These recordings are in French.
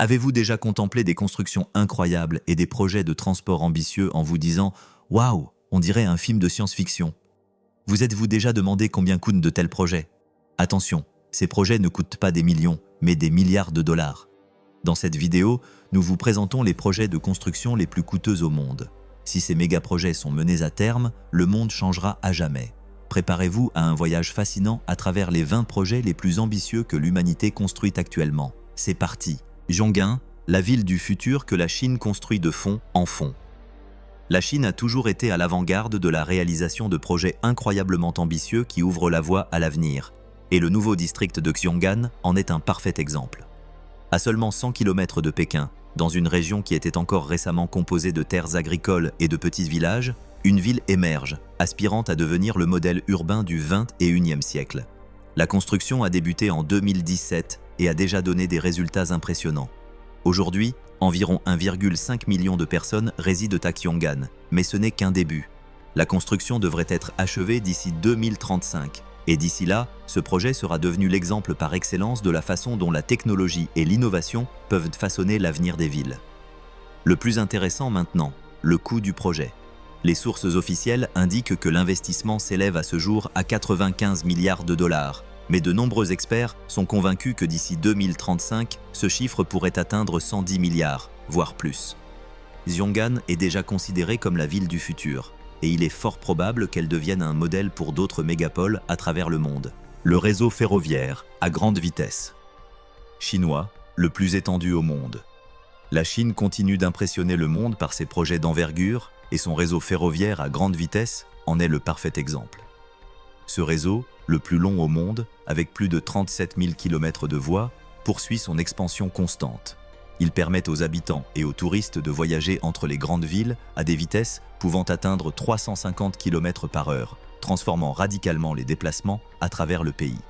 Avez-vous déjà contemplé des constructions incroyables et des projets de transport ambitieux en vous disant « Waouh, on dirait un film de science-fiction » Vous êtes-vous déjà demandé combien coûtent de tels projets? Attention, ces projets ne coûtent pas des millions, mais des milliards de dollars. Dans cette vidéo, nous vous présentons les projets de construction les plus coûteux au monde. Si ces méga-projets sont menés à terme, le monde changera à jamais. Préparez-vous à un voyage fascinant à travers les 20 projets les plus ambitieux que l'humanité construit actuellement. C'est parti! Zhongin, la ville du futur que la Chine construit de fond en fond. La Chine a toujours été à l'avant-garde de la réalisation de projets incroyablement ambitieux qui ouvrent la voie à l'avenir. Et le nouveau district de Xiong'an en est un parfait exemple. À seulement 100 km de Pékin, dans une région qui était encore récemment composée de terres agricoles et de petits villages, une ville émerge, aspirant à devenir le modèle urbain du XXIe siècle. La construction a débuté en 2017 et a déjà donné des résultats impressionnants. Aujourd'hui, environ 1,5 million de personnes résident à Xiong'an, mais ce n'est qu'un début. La construction devrait être achevée d'ici 2035, et d'ici là, ce projet sera devenu l'exemple par excellence de la façon dont la technologie et l'innovation peuvent façonner l'avenir des villes. Le plus intéressant maintenant, le coût du projet. Les sources officielles indiquent que l'investissement s'élève à ce jour à 95 milliards de dollars, mais de nombreux experts sont convaincus que d'ici 2035, ce chiffre pourrait atteindre 110 milliards, voire plus. Zhong'an est déjà considérée comme la ville du futur, et il est fort probable qu'elle devienne un modèle pour d'autres mégapoles à travers le monde. Le réseau ferroviaire à grande vitesse. Chinois, le plus étendu au monde. La Chine continue d'impressionner le monde par ses projets d'envergure, et son réseau ferroviaire à grande vitesse en est le parfait exemple. Ce réseau, le plus long au monde, avec plus de 37 000 km de voies, poursuit son expansion constante. Il permet aux habitants et aux touristes de voyager entre les grandes villes à des vitesses pouvant atteindre 350 km/h, transformant radicalement les déplacements à travers le pays.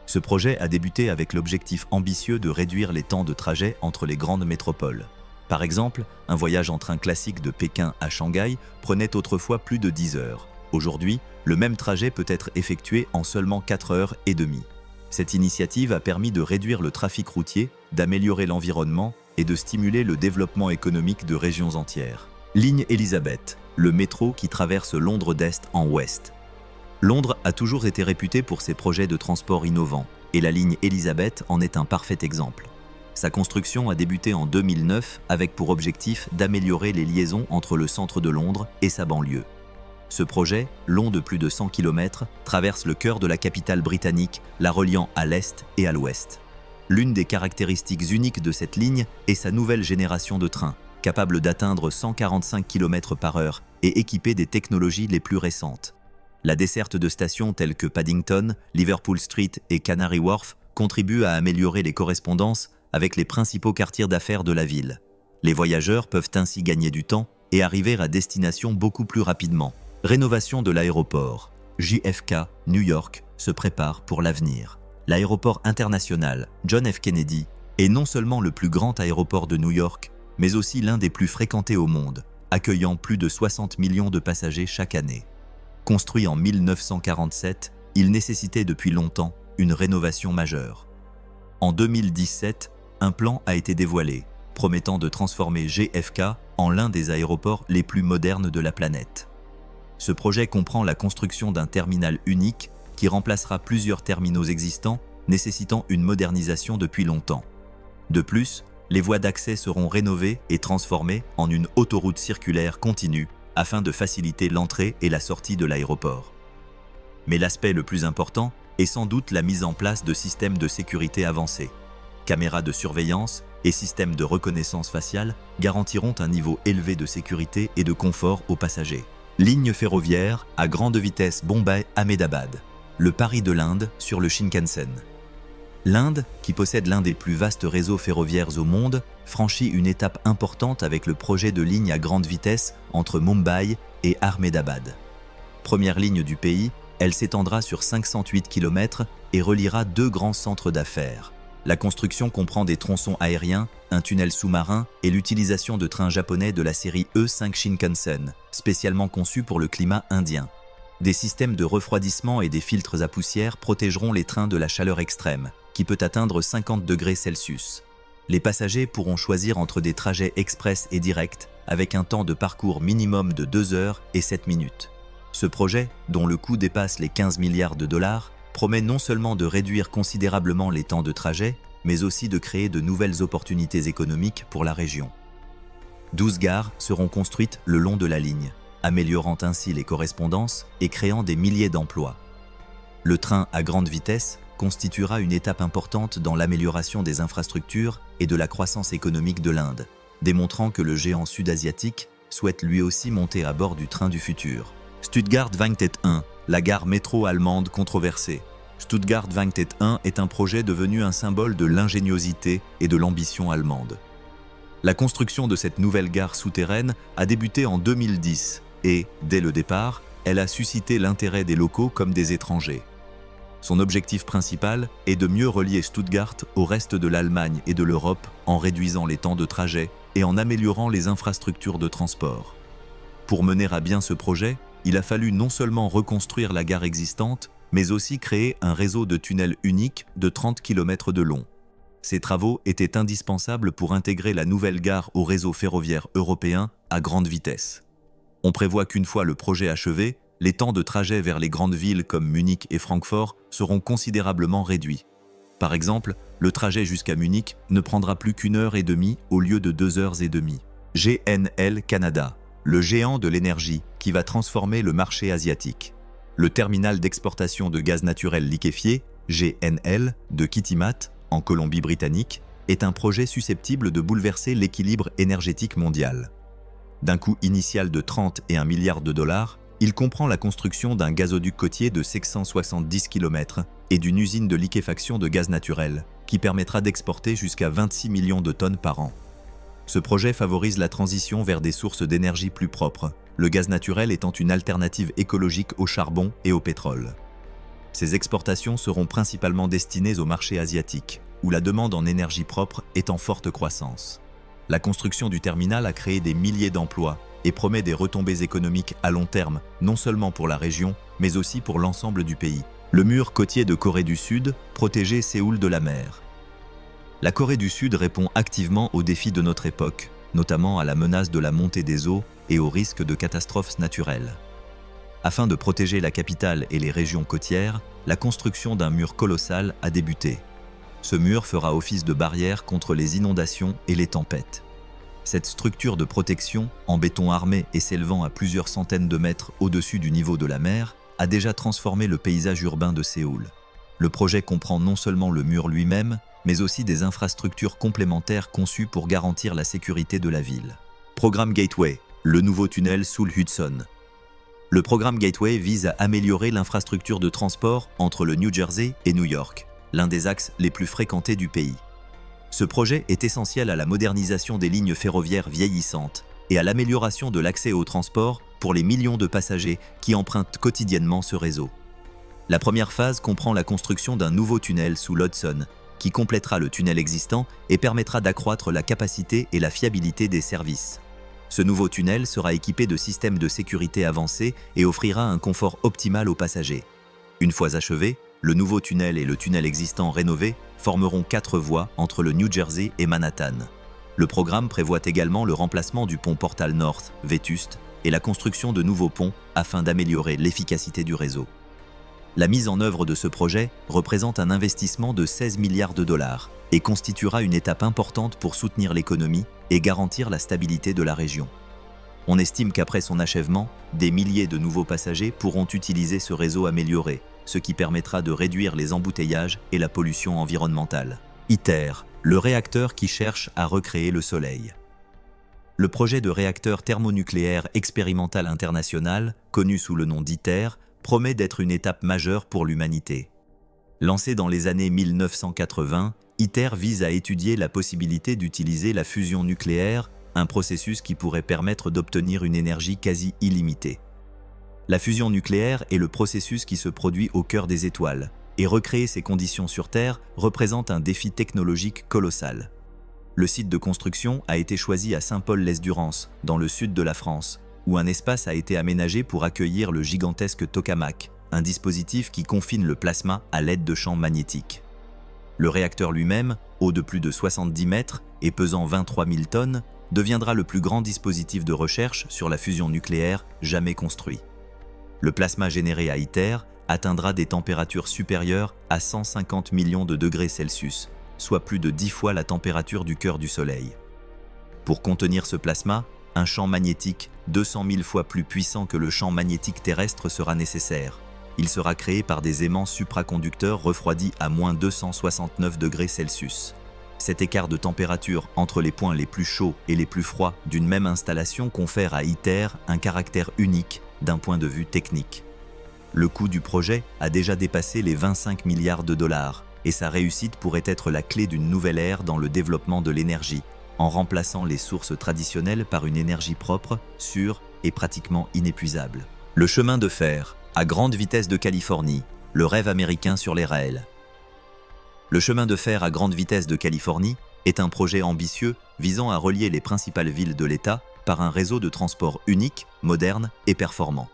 Ce projet a débuté avec l'objectif ambitieux de réduire les temps de trajet entre les grandes métropoles. Par exemple, un voyage en train classique de Pékin à Shanghai prenait autrefois plus de 10 heures. Aujourd'hui, le même trajet peut être effectué en seulement 4 heures et demie. Cette initiative a permis de réduire le trafic routier, d'améliorer l'environnement et de stimuler le développement économique de régions entières. Ligne Elizabeth, le métro qui traverse Londres d'est en ouest. Londres a toujours été réputée pour ses projets de transport innovants, et la ligne Elizabeth en est un parfait exemple. Sa construction a débuté en 2009 avec pour objectif d'améliorer les liaisons entre le centre de Londres et sa banlieue. Ce projet, long de plus de 100 km, traverse le cœur de la capitale britannique, la reliant à l'est et à l'ouest. L'une des caractéristiques uniques de cette ligne est sa nouvelle génération de trains, capable d'atteindre 145 km/h et équipée des technologies les plus récentes. La desserte de stations telles que Paddington, Liverpool Street et Canary Wharf contribue à améliorer les correspondances avec les principaux quartiers d'affaires de la ville. Les voyageurs peuvent ainsi gagner du temps et arriver à destination beaucoup plus rapidement. Rénovation de l'aéroport. JFK, New York, se prépare pour l'avenir. L'aéroport international John F. Kennedy est non seulement le plus grand aéroport de New York, mais aussi l'un des plus fréquentés au monde, accueillant plus de 60 millions de passagers chaque année. Construit en 1947, il nécessitait depuis longtemps une rénovation majeure. En 2017, un plan a été dévoilé, promettant de transformer JFK en l'un des aéroports les plus modernes de la planète. Ce projet comprend la construction d'un terminal unique qui remplacera plusieurs terminaux existants, nécessitant une modernisation depuis longtemps. De plus, les voies d'accès seront rénovées et transformées en une autoroute circulaire continue afin de faciliter l'entrée et la sortie de l'aéroport. Mais l'aspect le plus important est sans doute la mise en place de systèmes de sécurité avancés. Caméras de surveillance et systèmes de reconnaissance faciale garantiront un niveau élevé de sécurité et de confort aux passagers. Ligne ferroviaire à grande vitesse Bombay-Ahmedabad. Le Paris de l'Inde sur le Shinkansen. L'Inde, qui possède l'un des plus vastes réseaux ferroviaires au monde, franchit une étape importante avec le projet de ligne à grande vitesse entre Mumbai et Ahmedabad. Première ligne du pays, elle s'étendra sur 508 km et reliera deux grands centres d'affaires. La construction comprend des tronçons aériens, un tunnel sous-marin et l'utilisation de trains japonais de la série E5 Shinkansen, spécialement conçus pour le climat indien. Des systèmes de refroidissement et des filtres à poussière protégeront les trains de la chaleur extrême, qui peut atteindre 50 degrés Celsius. Les passagers pourront choisir entre des trajets express et directs, avec un temps de parcours minimum de 2 heures et 7 minutes. Ce projet, dont le coût dépasse les 15 milliards de dollars, promet non seulement de réduire considérablement les temps de trajet, mais aussi de créer de nouvelles opportunités économiques pour la région. 12 gares seront construites le long de la ligne, améliorant ainsi les correspondances et créant des milliers d'emplois. Le train à grande vitesse constituera une étape importante dans l'amélioration des infrastructures et de la croissance économique de l'Inde, démontrant que le géant sud-asiatique souhaite lui aussi monter à bord du train du futur. Stuttgart 21, la gare métro allemande controversée. Stuttgart 21 est un projet devenu un symbole de l'ingéniosité et de l'ambition allemande. La construction de cette nouvelle gare souterraine a débuté en 2010 et, dès le départ, elle a suscité l'intérêt des locaux comme des étrangers. Son objectif principal est de mieux relier Stuttgart au reste de l'Allemagne et de l'Europe en réduisant les temps de trajet et en améliorant les infrastructures de transport. Pour mener à bien ce projet, il a fallu non seulement reconstruire la gare existante, mais aussi créer un réseau de tunnels unique de 30 km de long. Ces travaux étaient indispensables pour intégrer la nouvelle gare au réseau ferroviaire européen à grande vitesse. On prévoit qu'une fois le projet achevé, les temps de trajet vers les grandes villes comme Munich et Francfort seront considérablement réduits. Par exemple, le trajet jusqu'à Munich ne prendra plus qu'1 heure et demie au lieu de 2 heures et demie. GNL Canada, le géant de l'énergie qui va transformer le marché asiatique. Le terminal d'exportation de gaz naturel liquéfié, GNL, de Kitimat, en Colombie-Britannique, est un projet susceptible de bouleverser l'équilibre énergétique mondial. D'un coût initial de 31 milliards de dollars, il comprend la construction d'un gazoduc côtier de 670 km et d'une usine de liquéfaction de gaz naturel, qui permettra d'exporter jusqu'à 26 millions de tonnes par an. Ce projet favorise la transition vers des sources d'énergie plus propres, le gaz naturel étant une alternative écologique au charbon et au pétrole. Ces exportations seront principalement destinées au marché asiatique, où la demande en énergie propre est en forte croissance. La construction du terminal a créé des milliers d'emplois et promet des retombées économiques à long terme, non seulement pour la région, mais aussi pour l'ensemble du pays. Le mur côtier de Corée du Sud protégeait Séoul de la mer. La Corée du Sud répond activement aux défis de notre époque, notamment à la menace de la montée des eaux et au risque de catastrophes naturelles. Afin de protéger la capitale et les régions côtières, la construction d'un mur colossal a débuté. Ce mur fera office de barrière contre les inondations et les tempêtes. Cette structure de protection, en béton armé et s'élevant à plusieurs centaines de mètres au-dessus du niveau de la mer, a déjà transformé le paysage urbain de Séoul. Le projet comprend non seulement le mur lui-même, mais aussi des infrastructures complémentaires conçues pour garantir la sécurité de la ville. Programme Gateway, le nouveau tunnel sous le Hudson. Le programme Gateway vise à améliorer l'infrastructure de transport entre le New Jersey et New York, l'un des axes les plus fréquentés du pays. Ce projet est essentiel à la modernisation des lignes ferroviaires vieillissantes et à l'amélioration de l'accès au transport pour les millions de passagers qui empruntent quotidiennement ce réseau. La première phase comprend la construction d'un nouveau tunnel sous l'Hudson, qui complétera le tunnel existant et permettra d'accroître la capacité et la fiabilité des services. Ce nouveau tunnel sera équipé de systèmes de sécurité avancés et offrira un confort optimal aux passagers. Une fois achevé, le nouveau tunnel et le tunnel existant rénové formeront 4 voies entre le New Jersey et Manhattan. Le programme prévoit également le remplacement du pont Portal North, vétuste, et la construction de nouveaux ponts afin d'améliorer l'efficacité du réseau. La mise en œuvre de ce projet représente un investissement de 16 milliards de dollars et constituera une étape importante pour soutenir l'économie et garantir la stabilité de la région. On estime qu'après son achèvement, des milliers de nouveaux passagers pourront utiliser ce réseau amélioré, ce qui permettra de réduire les embouteillages et la pollution environnementale. ITER, le réacteur qui cherche à recréer le Soleil. Le projet de réacteur thermonucléaire expérimental international, connu sous le nom d'ITER, promet d'être une étape majeure pour l'humanité. Lancé dans les années 1980, ITER vise à étudier la possibilité d'utiliser la fusion nucléaire, un processus qui pourrait permettre d'obtenir une énergie quasi illimitée. La fusion nucléaire est le processus qui se produit au cœur des étoiles, et recréer ces conditions sur Terre représente un défi technologique colossal. Le site de construction a été choisi à Saint-Paul-lès-Durance, dans le sud de la France, où un espace a été aménagé pour accueillir le gigantesque tokamak, un dispositif qui confine le plasma à l'aide de champs magnétiques. Le réacteur lui-même, haut de plus de 70 mètres et pesant 23 000 tonnes, deviendra le plus grand dispositif de recherche sur la fusion nucléaire jamais construit. Le plasma généré à ITER atteindra des températures supérieures à 150 millions de degrés Celsius, soit plus de 10 fois la température du cœur du Soleil. Pour contenir ce plasma, un champ magnétique 200 000 fois plus puissant que le champ magnétique terrestre sera nécessaire. Il sera créé par des aimants supraconducteurs refroidis à moins 269 degrés Celsius. Cet écart de température entre les points les plus chauds et les plus froids d'une même installation confère à ITER un caractère unique d'un point de vue technique. Le coût du projet a déjà dépassé les 25 milliards de dollars et sa réussite pourrait être la clé d'une nouvelle ère dans le développement de l'énergie, en remplaçant les sources traditionnelles par une énergie propre, sûre et pratiquement inépuisable. Le chemin de fer, à grande vitesse de Californie, le rêve américain sur les rails. Le chemin de fer à grande vitesse de Californie est un projet ambitieux visant à relier les principales villes de l'État par un réseau de transport unique, moderne et performant.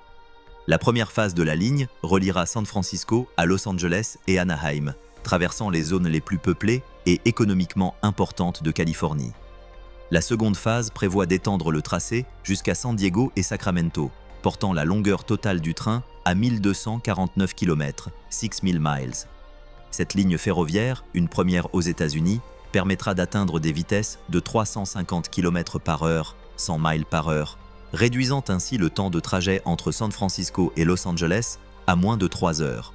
La première phase de la ligne reliera San Francisco à Los Angeles et Anaheim, traversant les zones les plus peuplées et économiquement importantes de Californie. La seconde phase prévoit d'étendre le tracé jusqu'à San Diego et Sacramento, portant la longueur totale du train à 1249 km, 6000 miles. Cette ligne ferroviaire, une première aux États-Unis, permettra d'atteindre des vitesses de 350 km/h, 100 miles par heure, réduisant ainsi le temps de trajet entre San Francisco et Los Angeles à moins de 3 heures.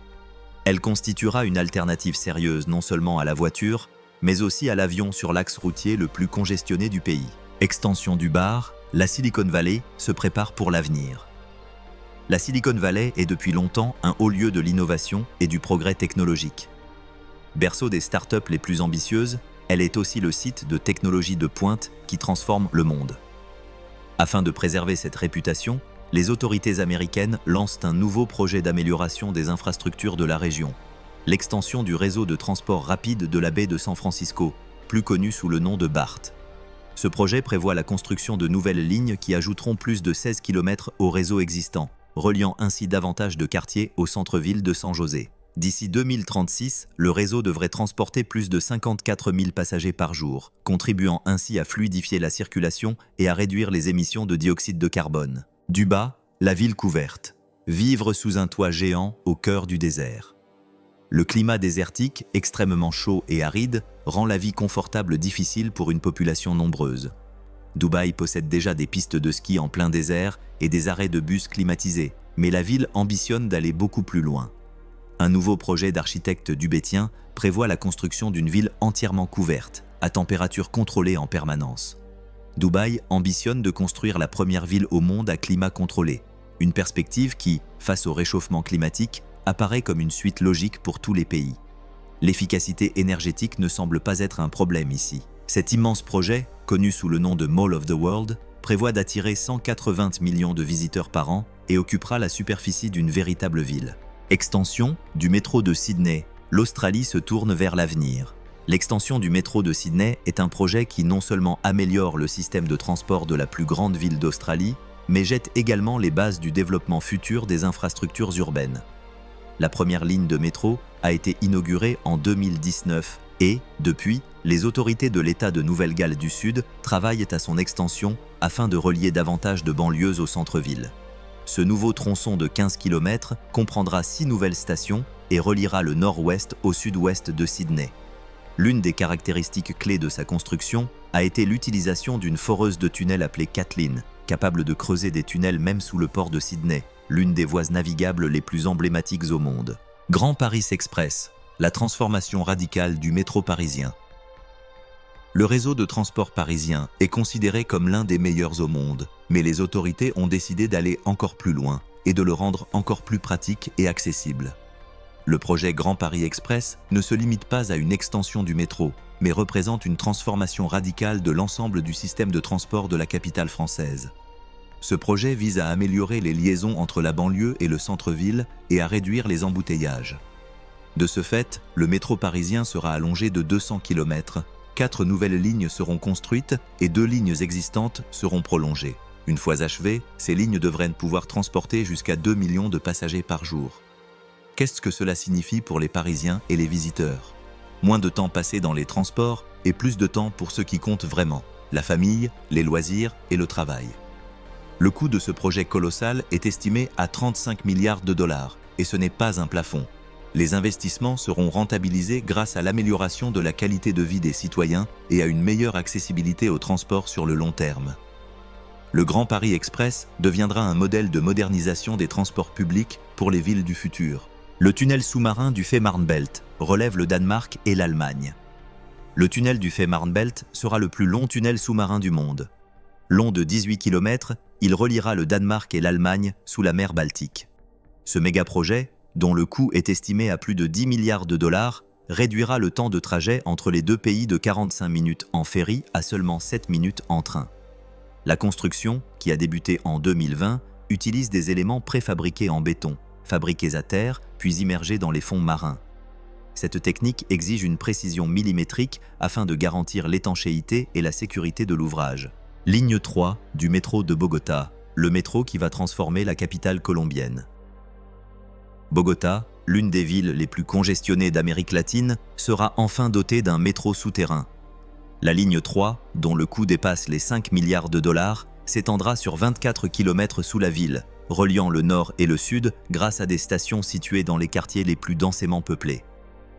Elle constituera une alternative sérieuse non seulement à la voiture, mais aussi à l'avion sur l'axe routier le plus congestionné du pays. Extension du bar, la Silicon Valley se prépare pour l'avenir. La Silicon Valley est depuis longtemps un haut lieu de l'innovation et du progrès technologique. Berceau des startups les plus ambitieuses, elle est aussi le site de technologies de pointe qui transforment le monde. Afin de préserver cette réputation, les autorités américaines lancent un nouveau projet d'amélioration des infrastructures de la région, l'extension du réseau de transport rapide de la baie de San Francisco, plus connu sous le nom de BART. Ce projet prévoit la construction de nouvelles lignes qui ajouteront plus de 16 km au réseau existant, reliant ainsi davantage de quartiers au centre-ville de San José. D'ici 2036, le réseau devrait transporter plus de 54 000 passagers par jour, contribuant ainsi à fluidifier la circulation et à réduire les émissions de dioxyde de carbone. Du bas, la ville couverte. Vivre sous un toit géant au cœur du désert. Le climat désertique, extrêmement chaud et aride, rend la vie confortable difficile pour une population nombreuse. Dubaï possède déjà des pistes de ski en plein désert et des arrêts de bus climatisés, mais la ville ambitionne d'aller beaucoup plus loin. Un nouveau projet d'architecte dubétien prévoit la construction d'une ville entièrement couverte, à température contrôlée en permanence. Dubaï ambitionne de construire la première ville au monde à climat contrôlé, une perspective qui, face au réchauffement climatique, apparaît comme une suite logique pour tous les pays. L'efficacité énergétique ne semble pas être un problème ici. Cet immense projet, connu sous le nom de Mall of the World, prévoit d'attirer 180 millions de visiteurs par an et occupera la superficie d'une véritable ville. Extension du métro de Sydney. L'Australie se tourne vers l'avenir. L'extension du métro de Sydney est un projet qui non seulement améliore le système de transport de la plus grande ville d'Australie, mais jette également les bases du développement futur des infrastructures urbaines. La première ligne de métro a été inaugurée en 2019 et, depuis, les autorités de l'État de Nouvelle-Galles du Sud travaillent à son extension afin de relier davantage de banlieues au centre-ville. Ce nouveau tronçon de 15 km comprendra 6 nouvelles stations et reliera le nord-ouest au sud-ouest de Sydney. L'une des caractéristiques clés de sa construction a été l'utilisation d'une foreuse de tunnels appelée Kathleen, capable de creuser des tunnels même sous le port de Sydney, l'une des voies navigables les plus emblématiques au monde. Grand Paris Express, la transformation radicale du métro parisien. Le réseau de transport parisien est considéré comme l'un des meilleurs au monde, mais les autorités ont décidé d'aller encore plus loin et de le rendre encore plus pratique et accessible. Le projet Grand Paris Express ne se limite pas à une extension du métro, mais représente une transformation radicale de l'ensemble du système de transport de la capitale française. Ce projet vise à améliorer les liaisons entre la banlieue et le centre-ville et à réduire les embouteillages. De ce fait, le métro parisien sera allongé de 200 km, 4 nouvelles lignes seront construites et 2 lignes existantes seront prolongées. Une fois achevées, ces lignes devraient pouvoir transporter jusqu'à 2 millions de passagers par jour. Qu'est-ce que cela signifie pour les Parisiens et les visiteurs ? Moins de temps passé dans les transports et plus de temps pour ce qui compte vraiment, la famille, les loisirs et le travail. Le coût de ce projet colossal est estimé à 35 milliards de dollars, et ce n'est pas un plafond. Les investissements seront rentabilisés grâce à l'amélioration de la qualité de vie des citoyens et à une meilleure accessibilité aux transports sur le long terme. Le Grand Paris Express deviendra un modèle de modernisation des transports publics pour les villes du futur. Le tunnel sous-marin du Fehmarnbelt relève le Danemark et l'Allemagne. Le tunnel du Fehmarnbelt sera le plus long tunnel sous-marin du monde. Long de 18 km, il reliera le Danemark et l'Allemagne sous la mer Baltique. Ce méga-projet, dont le coût est estimé à plus de 10 milliards de dollars, réduira le temps de trajet entre les deux pays de 45 minutes en ferry à seulement 7 minutes en train. La construction, qui a débuté en 2020, utilise des éléments préfabriqués en béton, fabriqués à terre, puis immergés dans les fonds marins. Cette technique exige une précision millimétrique afin de garantir l'étanchéité et la sécurité de l'ouvrage. Ligne 3 du métro de Bogota, le métro qui va transformer la capitale colombienne. Bogota, l'une des villes les plus congestionnées d'Amérique latine, sera enfin dotée d'un métro souterrain. La ligne 3, dont le coût dépasse les 5 milliards de dollars, s'étendra sur 24 km sous la ville, reliant le nord et le sud grâce à des stations situées dans les quartiers les plus densément peuplés.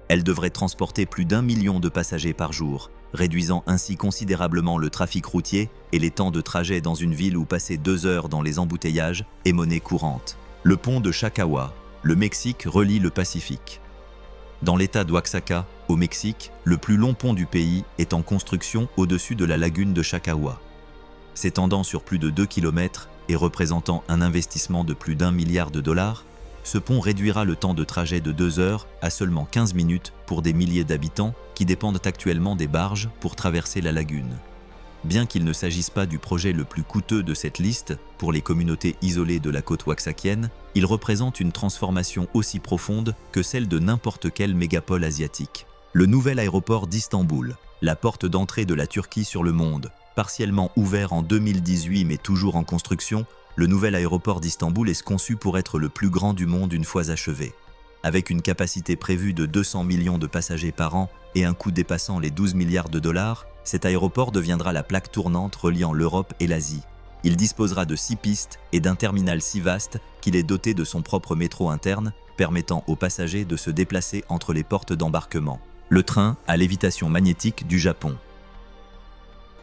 Elle devrait transporter plus d'1 million de passagers par jour, réduisant ainsi considérablement le trafic routier et les temps de trajet dans une ville où passer 2 heures dans les embouteillages est monnaie courante. Le pont de Chacagua, le Mexique relie le Pacifique. Dans l'état d'Oaxaca, au Mexique, le plus long pont du pays est en construction au-dessus de la lagune de Chacagua. S'étendant sur plus de 2 km et représentant un investissement de plus d'1 milliard de dollars, ce pont réduira le temps de trajet de 2 heures à seulement 15 minutes pour des milliers d'habitants qui dépendent actuellement des barges pour traverser la lagune. Bien qu'il ne s'agisse pas du projet le plus coûteux de cette liste, pour les communautés isolées de la côte oaxaquienne, il représente une transformation aussi profonde que celle de n'importe quelle mégapole asiatique. Le nouvel aéroport d'Istanbul, la porte d'entrée de la Turquie sur le monde, partiellement ouvert en 2018 mais toujours en construction, le nouvel aéroport d'Istanbul est conçu pour être le plus grand du monde une fois achevé. Avec une capacité prévue de 200 millions de passagers par an et un coût dépassant les 12 milliards de dollars, cet aéroport deviendra la plaque tournante reliant l'Europe et l'Asie. Il disposera de 6 pistes et d'un terminal si vaste qu'il est doté de son propre métro interne, permettant aux passagers de se déplacer entre les portes d'embarquement. Le train à lévitation magnétique du Japon.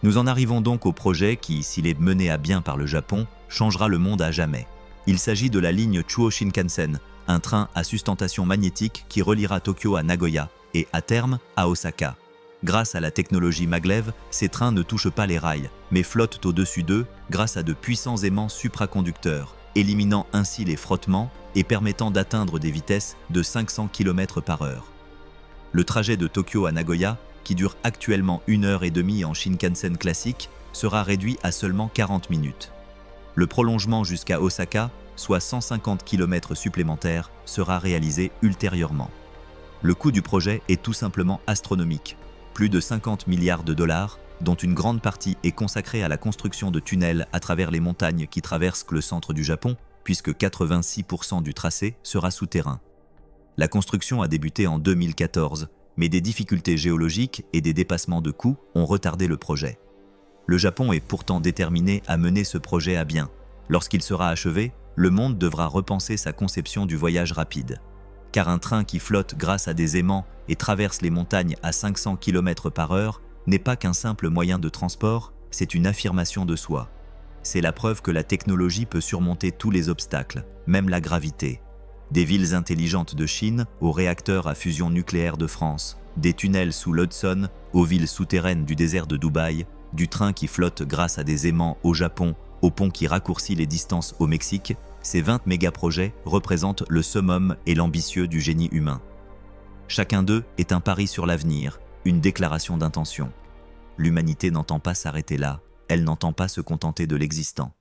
Nous en arrivons donc au projet qui, s'il est mené à bien par le Japon, changera le monde à jamais. Il s'agit de la ligne Chuo Shinkansen, un train à sustentation magnétique qui reliera Tokyo à Nagoya et, à terme, à Osaka. Grâce à la technologie maglev, ces trains ne touchent pas les rails, mais flottent au-dessus d'eux grâce à de puissants aimants supraconducteurs, éliminant ainsi les frottements et permettant d'atteindre des vitesses de 500 km/h. Le trajet de Tokyo à Nagoya, qui dure actuellement 1h30 en Shinkansen classique, sera réduit à seulement 40 minutes. Le prolongement jusqu'à Osaka, soit 150 km supplémentaires, sera réalisé ultérieurement. Le coût du projet est tout simplement astronomique, plus de 50 milliards de dollars, dont une grande partie est consacrée à la construction de tunnels à travers les montagnes qui traversent le centre du Japon, puisque 86% du tracé sera souterrain. La construction a débuté en 2014, mais des difficultés géologiques et des dépassements de coûts ont retardé le projet. Le Japon est pourtant déterminé à mener ce projet à bien. Lorsqu'il sera achevé, le monde devra repenser sa conception du voyage rapide. Car un train qui flotte grâce à des aimants et traverse les montagnes à 500 km/h n'est pas qu'un simple moyen de transport, c'est une affirmation de soi. C'est la preuve que la technologie peut surmonter tous les obstacles, même la gravité. Des villes intelligentes de Chine aux réacteurs à fusion nucléaire de France, des tunnels sous l'Hudson aux villes souterraines du désert de Dubaï, du train qui flotte grâce à des aimants au Japon, au pont qui raccourcit les distances au Mexique, ces 20 méga-projets représentent le summum et l'ambitieux du génie humain. Chacun d'eux est un pari sur l'avenir, une déclaration d'intention. L'humanité n'entend pas s'arrêter là, elle n'entend pas se contenter de l'existant.